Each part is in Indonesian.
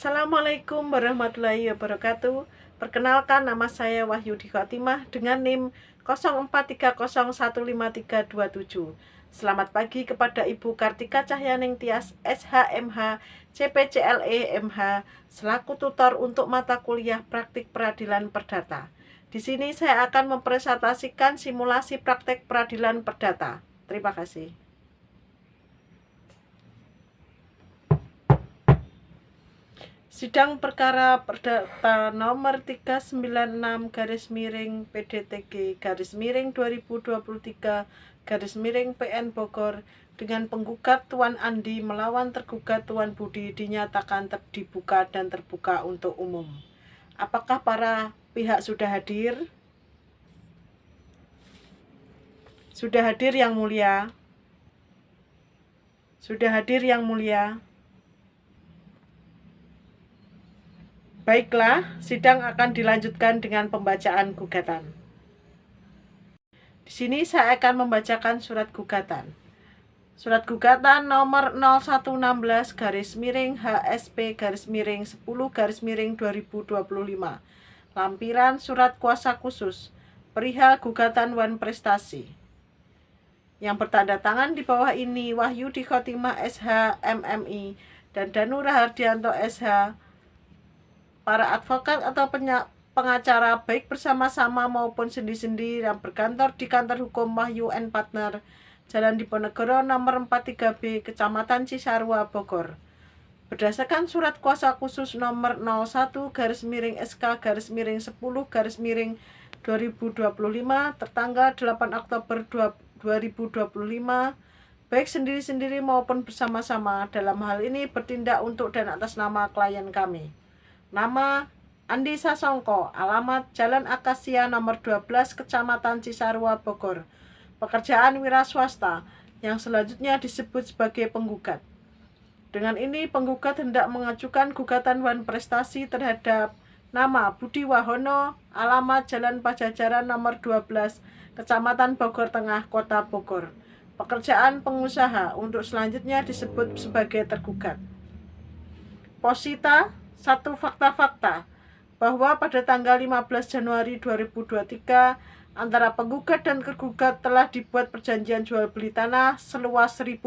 Assalamualaikum warahmatullahi wabarakatuh. Perkenalkan, nama saya Wahyudi Khotimah dengan NIM 04301537. Selamat pagi kepada Ibu Kartika Cahyaning Tias, SHMH, CPCLE MH, selaku tutor untuk mata kuliah praktik peradilan perdata. Di sini saya akan mempresentasikan simulasi praktek peradilan perdata. Terima kasih. Sidang perkara perdata nomor 396 PDTG 2023 PN Bogor dengan penggugat Tuan Andi melawan tergugat Tuan Budi dinyatakan dibuka dan terbuka untuk umum. Apakah para pihak sudah hadir? Sudah hadir yang mulia? Sudah hadir yang mulia? Baiklah, sidang akan dilanjutkan dengan pembacaan gugatan. Di sini saya akan membacakan surat gugatan. Surat gugatan nomor 0116-HSP-10-2025. Lampiran surat kuasa khusus perihal gugatan Wan Prestasi. Yang bertanda tangan di bawah ini Wahyudi Khotimah SH MMI dan Danu Rahardianto SH, para advokat atau pengacara baik bersama-sama maupun sendiri-sendiri yang berkantor di kantor hukum Wahyu & Partner, Jalan Diponegoro nomor 43B, Kecamatan Cisarua, Bogor. Berdasarkan surat kuasa khusus nomor 01-SK-10-2025 tertanggal 8 Oktober 2025, baik sendiri-sendiri maupun bersama-sama dalam hal ini bertindak untuk dan atas nama klien kami. Nama Andi Sasongko, alamat Jalan Akasia nomor 12, Kecamatan Cisarua, Bogor. Pekerjaan wira swasta yang selanjutnya disebut sebagai penggugat. Dengan ini penggugat hendak mengajukan gugatan Wan Prestasi terhadap nama Budi Wahono, alamat Jalan Pajajaran nomor 12, Kecamatan Bogor Tengah, Kota Bogor. Pekerjaan pengusaha untuk selanjutnya disebut sebagai tergugat. Posita 1. Fakta-fakta bahwa pada tanggal 15 Januari 2023 antara penggugat dan tergugat telah dibuat perjanjian jual beli tanah seluas 1000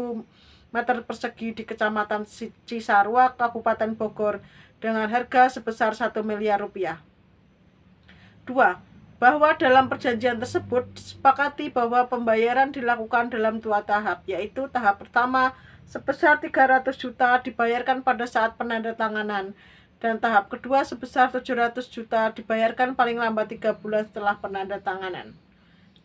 meter persegi di Kecamatan Cisarua, Kabupaten Bogor dengan harga sebesar 1 miliar rupiah. 2. Bahwa dalam perjanjian tersebut disepakati bahwa pembayaran dilakukan dalam 2 tahap, yaitu tahap pertama sebesar 300 juta dibayarkan pada saat penandatanganan, dan tahap kedua sebesar 700 juta dibayarkan paling lambat 3 bulan setelah penandatanganan.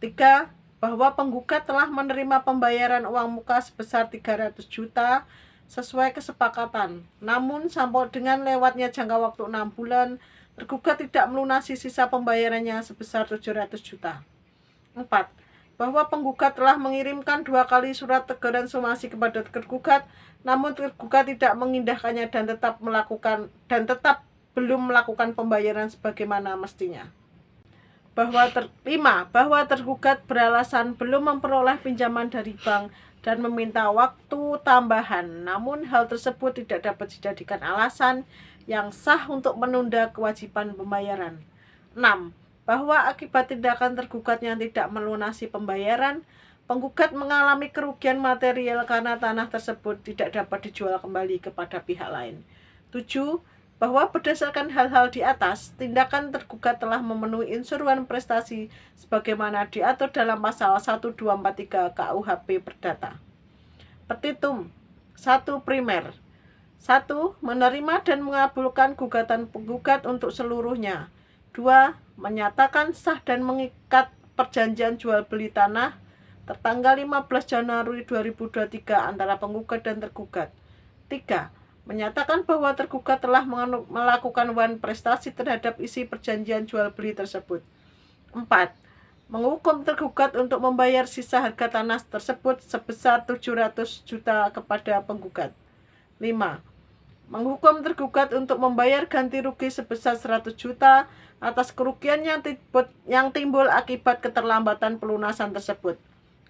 3. Bahwa penggugat telah menerima pembayaran uang muka sebesar 300 juta sesuai kesepakatan. Namun sampai dengan lewatnya jangka waktu 6 bulan, tergugat tidak melunasi sisa pembayarannya sebesar 700 juta. 4. Bahwa penggugat telah mengirimkan 2 kali surat teguran somasi kepada tergugat, namun tergugat tidak mengindahkannya dan tetap belum melakukan pembayaran sebagaimana mestinya. 5. Bahwa tergugat beralasan belum memperoleh pinjaman dari bank dan meminta waktu tambahan, namun hal tersebut tidak dapat dijadikan alasan yang sah untuk menunda kewajiban pembayaran. 6. Bahwa akibat tindakan tergugat yang tidak melunasi pembayaran, penggugat mengalami kerugian material karena tanah tersebut tidak dapat dijual kembali kepada pihak lain. 7. Bahwa berdasarkan hal-hal di atas, tindakan tergugat telah memenuhi unsur Wan Prestasi sebagaimana diatur dalam pasal 1243 KUHP Perdata. Petitum 1. Primer 1. Menerima dan mengabulkan gugatan penggugat untuk seluruhnya. 2. Menyatakan sah dan mengikat perjanjian jual beli tanah tertanggal 15 Januari 2023 antara penggugat dan tergugat. 3. Menyatakan bahwa tergugat telah melakukan Wan Prestasi terhadap isi perjanjian jual beli tersebut. 4. Menghukum tergugat untuk membayar sisa harga tanah tersebut sebesar 700 juta kepada penggugat. 5. Menghukum tergugat untuk membayar ganti rugi sebesar 100 juta atas kerugian yang timbul akibat keterlambatan pelunasan tersebut.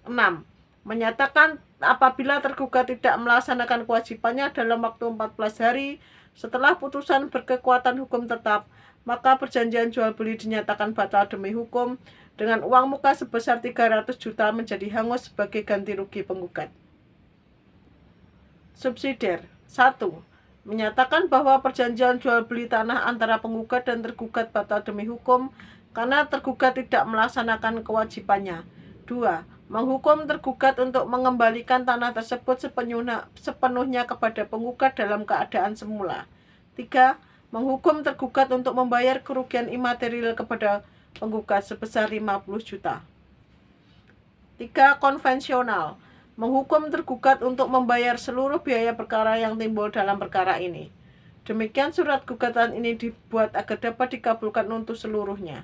6. Menyatakan apabila tergugat tidak melaksanakan kewajibannya dalam waktu 14 hari Setelah putusan berkekuatan hukum tetap, maka perjanjian jual beli dinyatakan batal demi hukum dengan uang muka sebesar 300 juta menjadi hangus sebagai ganti rugi penggugat. Subsidiar 1. Menyatakan bahwa perjanjian jual beli tanah antara penggugat dan tergugat batal demi hukum karena tergugat tidak melaksanakan kewajibannya. 2. Menghukum tergugat untuk mengembalikan tanah tersebut sepenuhnya kepada penggugat dalam keadaan semula. 3. Menghukum tergugat untuk membayar kerugian imaterial kepada penggugat sebesar 50 juta. 3. Konvensional. Menghukum tergugat untuk membayar seluruh biaya perkara yang timbul dalam perkara ini. Demikian surat gugatan ini dibuat agar dapat dikabulkan untuk seluruhnya.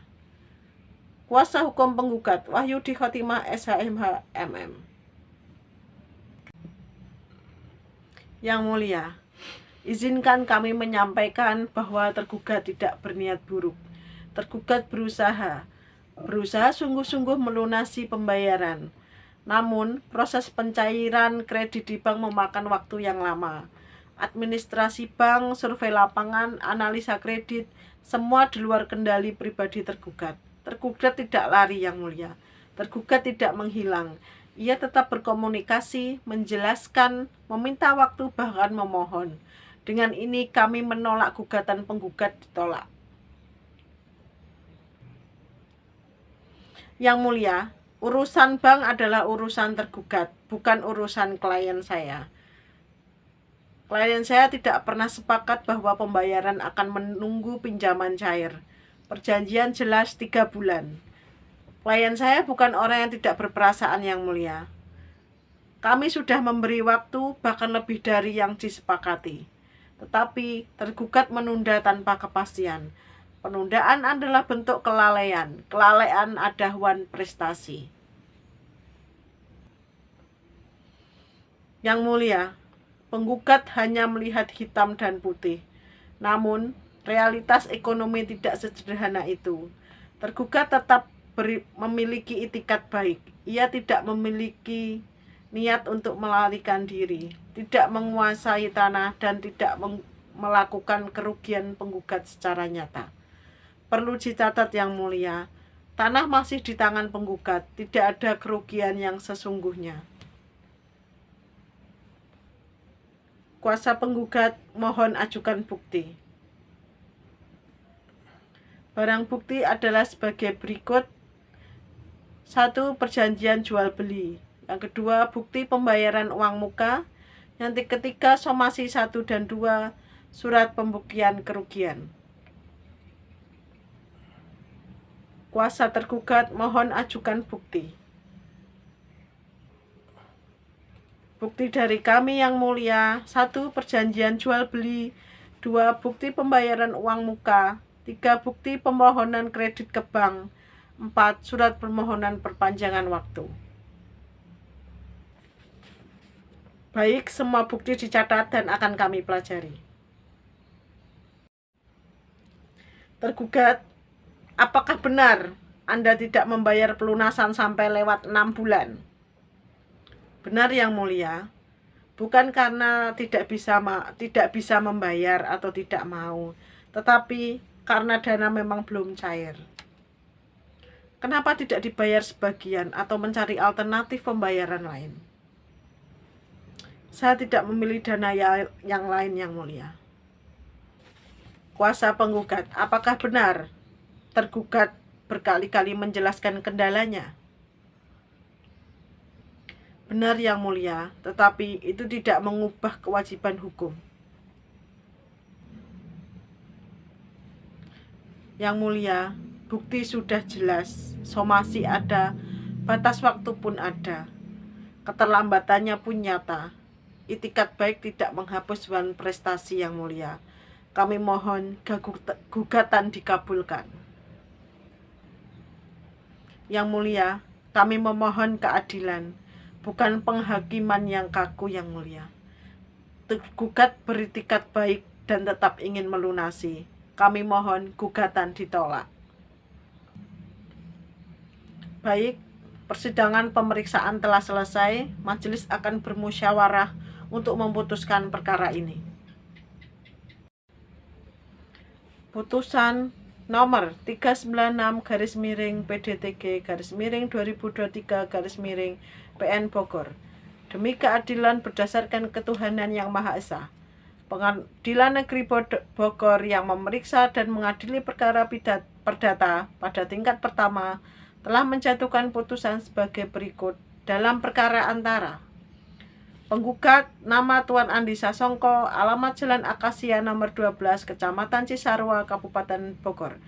Kuasa hukum penggugat Wahyudi Khotimah SHMH MM. Yang mulia, izinkan kami menyampaikan bahwa tergugat tidak berniat buruk. Tergugat berusaha sungguh-sungguh melunasi pembayaran. Namun, proses pencairan kredit di bank memakan waktu yang lama. Administrasi bank, survei lapangan, analisa kredit, semua di luar kendali pribadi tergugat. Tergugat tidak lari, Yang Mulia. Tergugat tidak menghilang. Ia tetap berkomunikasi, menjelaskan, meminta waktu, bahkan memohon. Dengan ini kami menolak gugatan penggugat ditolak. Yang Mulia, urusan bank adalah urusan tergugat, bukan urusan klien saya. Klien saya tidak pernah sepakat bahwa pembayaran akan menunggu pinjaman cair. Perjanjian jelas 3 bulan. Klien saya bukan orang yang tidak berperasaan, Yang Mulia. Kami sudah memberi waktu bahkan lebih dari yang disepakati. Tetapi tergugat menunda tanpa kepastian. Penundaan adalah bentuk kelalaian. Kelalaian adawan prestasi. Yang Mulia, penggugat hanya melihat hitam dan putih. Namun, realitas ekonomi tidak sesederhana itu. Tergugat tetap memiliki itikat baik. Ia tidak memiliki niat untuk melarikan diri, tidak menguasai tanah, dan tidak melakukan kerugian penggugat secara nyata. Perlu dicatat, Yang Mulia, tanah masih di tangan penggugat, tidak ada kerugian yang sesungguhnya. Kuasa penggugat mohon ajukan bukti. Barang bukti adalah sebagai berikut. 1. Perjanjian jual beli. Yang kedua, bukti pembayaran uang muka. Yang ketiga, somasi 1 dan 2, surat pembuktian kerugian. Kuasa tergugat mohon ajukan bukti. Bukti dari kami, Yang Mulia: 1. Perjanjian jual beli. 2. Bukti pembayaran uang muka. 3. Bukti permohonan kredit ke bank. 4. Surat permohonan perpanjangan waktu. Baik, semua bukti dicatat dan akan kami pelajari. Tergugat, apakah benar Anda tidak membayar pelunasan sampai lewat 6 bulan? Benar, Yang Mulia. Bukan karena tidak bisa membayar atau tidak mau, tetapi karena dana memang belum cair. Kenapa tidak dibayar sebagian atau mencari alternatif pembayaran lain? Saya tidak memilih dana yang lain, Yang Mulia. Kuasa penggugat, apakah benar tergugat berkali-kali menjelaskan kendalanya? Benar, Yang Mulia, tetapi itu tidak mengubah kewajiban hukum. Yang Mulia, bukti sudah jelas, somasi ada, batas waktu pun ada, keterlambatannya pun nyata. Itikat baik tidak menghapus wan prestasi, Yang Mulia. Kami mohon gugatan dikabulkan. Yang Mulia, kami memohon keadilan, bukan penghakiman yang kaku, Yang Mulia. Tergugat beritikat baik dan tetap ingin melunasi. Kami mohon gugatan ditolak. Baik, persidangan pemeriksaan telah selesai. Majelis akan bermusyawarah untuk memutuskan perkara ini. Putusan nomor 396 garis miring PDTG garis miring 2023 garis miring PN Bogor. Demi keadilan berdasarkan ketuhanan yang Maha Esa, Pengadilan Negeri Bogor yang memeriksa dan mengadili perkara perdata pada tingkat pertama telah menjatuhkan putusan sebagai berikut dalam perkara antara penggugat nama Tuan Andi Sasongko, alamat Jalan Akasia nomor 12, Kecamatan Cisarua, Kabupaten Bogor.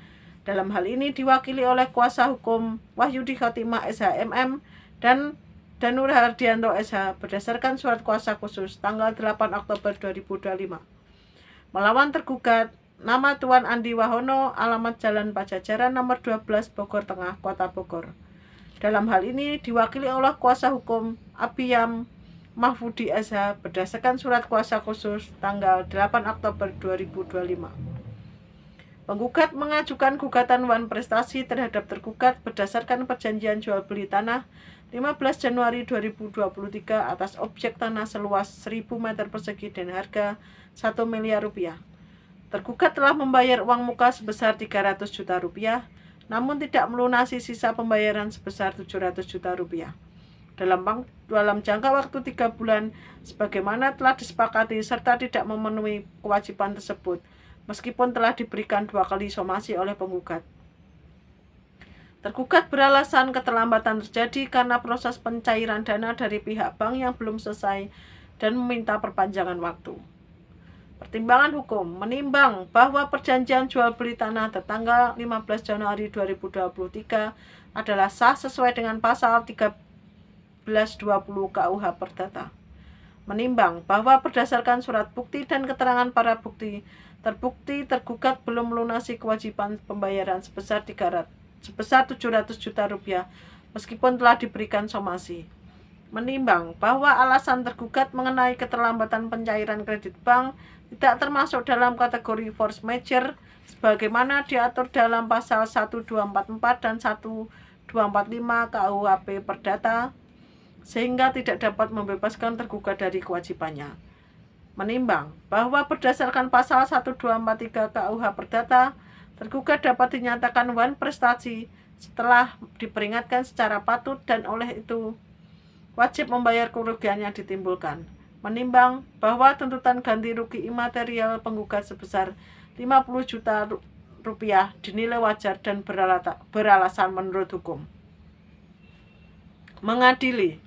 Dalam hal ini diwakili oleh kuasa hukum Wahyudi Khotimah SHMM dan Danur Hardianto SH berdasarkan surat kuasa khusus tanggal 8 Oktober 2025. Melawan tergugat nama Tuan Andi Wahono, alamat Jalan Pajajaran nomor 12, Bogor Tengah, Kota Bogor. Dalam hal ini diwakili oleh kuasa hukum Abiyam Mahfudi SH berdasarkan surat kuasa khusus tanggal 8 Oktober 2025. Penggugat mengajukan gugatan wan prestasi terhadap tergugat berdasarkan perjanjian jual beli tanah 15 Januari 2023 atas objek tanah seluas 1000 meter persegi dan harga 1 miliar rupiah. Tergugat telah membayar uang muka sebesar 300 juta rupiah, namun tidak melunasi sisa pembayaran sebesar 700 juta rupiah. Dalam jangka waktu 3 bulan sebagaimana telah disepakati serta tidak memenuhi kewajiban tersebut meskipun telah diberikan 2 kali somasi oleh penggugat. Tergugat beralasan keterlambatan terjadi karena proses pencairan dana dari pihak bank yang belum selesai dan meminta perpanjangan waktu. Pertimbangan hukum menimbang bahwa perjanjian jual beli tanah tertanggal 15 Januari 2023 adalah sah sesuai dengan pasal 1320 KUH Perdata. Menimbang bahwa berdasarkan surat bukti dan keterangan para bukti, terbukti tergugat belum melunasi kewajiban pembayaran sebesar 700 juta rupiah meskipun telah diberikan somasi. Menimbang bahwa alasan tergugat mengenai keterlambatan pencairan kredit bank tidak termasuk dalam kategori force majeure sebagaimana diatur dalam pasal 1244 dan 1245 KUHP Perdata, sehingga tidak dapat membebaskan tergugat dari kewajibannya. Menimbang bahwa berdasarkan pasal 1243 KUH Perdata, tergugat dapat dinyatakan wan prestasi setelah diperingatkan secara patut dan oleh itu wajib membayar kerugian yang ditimbulkan. Menimbang bahwa tuntutan ganti rugi imaterial penggugat sebesar 50 juta rupiah dinilai wajar dan beralasan menurut hukum. Mengadili: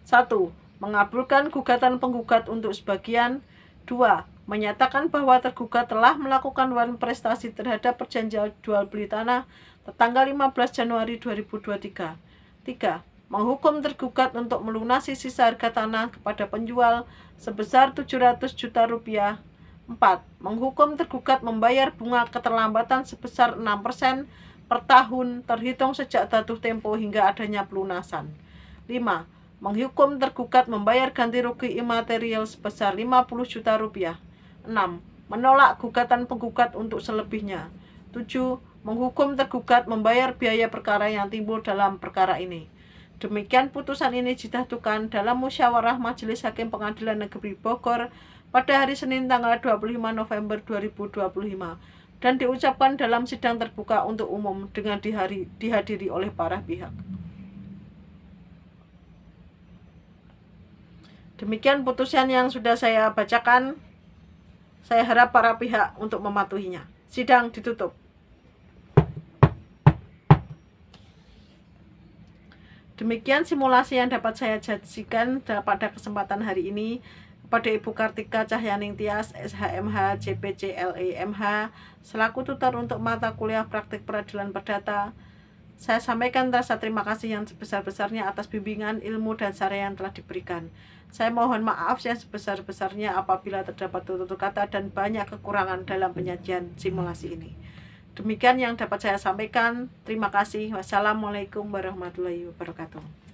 1. Mengabulkan gugatan penggugat untuk sebagian. 2. Menyatakan bahwa tergugat telah melakukan wan prestasi terhadap perjanjian jual beli tanah tertanggal 15 Januari 2023. 3. Menghukum tergugat untuk melunasi sisa harga tanah kepada penjual sebesar 700 juta rupiah. 4. Menghukum tergugat membayar bunga keterlambatan sebesar 6% per tahun terhitung sejak jatuh tempo hingga adanya pelunasan. 5. Menghukum tergugat membayar ganti rugi imaterial sebesar 50 juta rupiah. 6. Menolak gugatan penggugat untuk selebihnya. 7. Menghukum tergugat membayar biaya perkara yang timbul dalam perkara ini. Demikian putusan ini dijatuhkan dalam musyawarah Majelis Hakim Pengadilan Negeri Bogor pada hari Senin tanggal 25 November 2025 dan diucapkan dalam sidang terbuka untuk umum dengan dihadiri oleh para pihak. Demikian putusan yang sudah saya bacakan. Saya harap para pihak untuk mematuhinya. Sidang ditutup. Demikian simulasi yang dapat saya sajikan pada kesempatan hari ini kepada Ibu Kartika Cahyaning Tias, SHMH, JPC, LEMH, selaku tutor untuk mata kuliah praktik peradilan perdata. Saya sampaikan rasa terima kasih yang sebesar-besarnya atas bimbingan, ilmu, dan saran yang telah diberikan. Saya mohon maaf yang sebesar-besarnya apabila terdapat tutur kata dan banyak kekurangan dalam penyajian simulasi ini. Demikian yang dapat saya sampaikan. Terima kasih. Wassalamualaikum warahmatullahi wabarakatuh.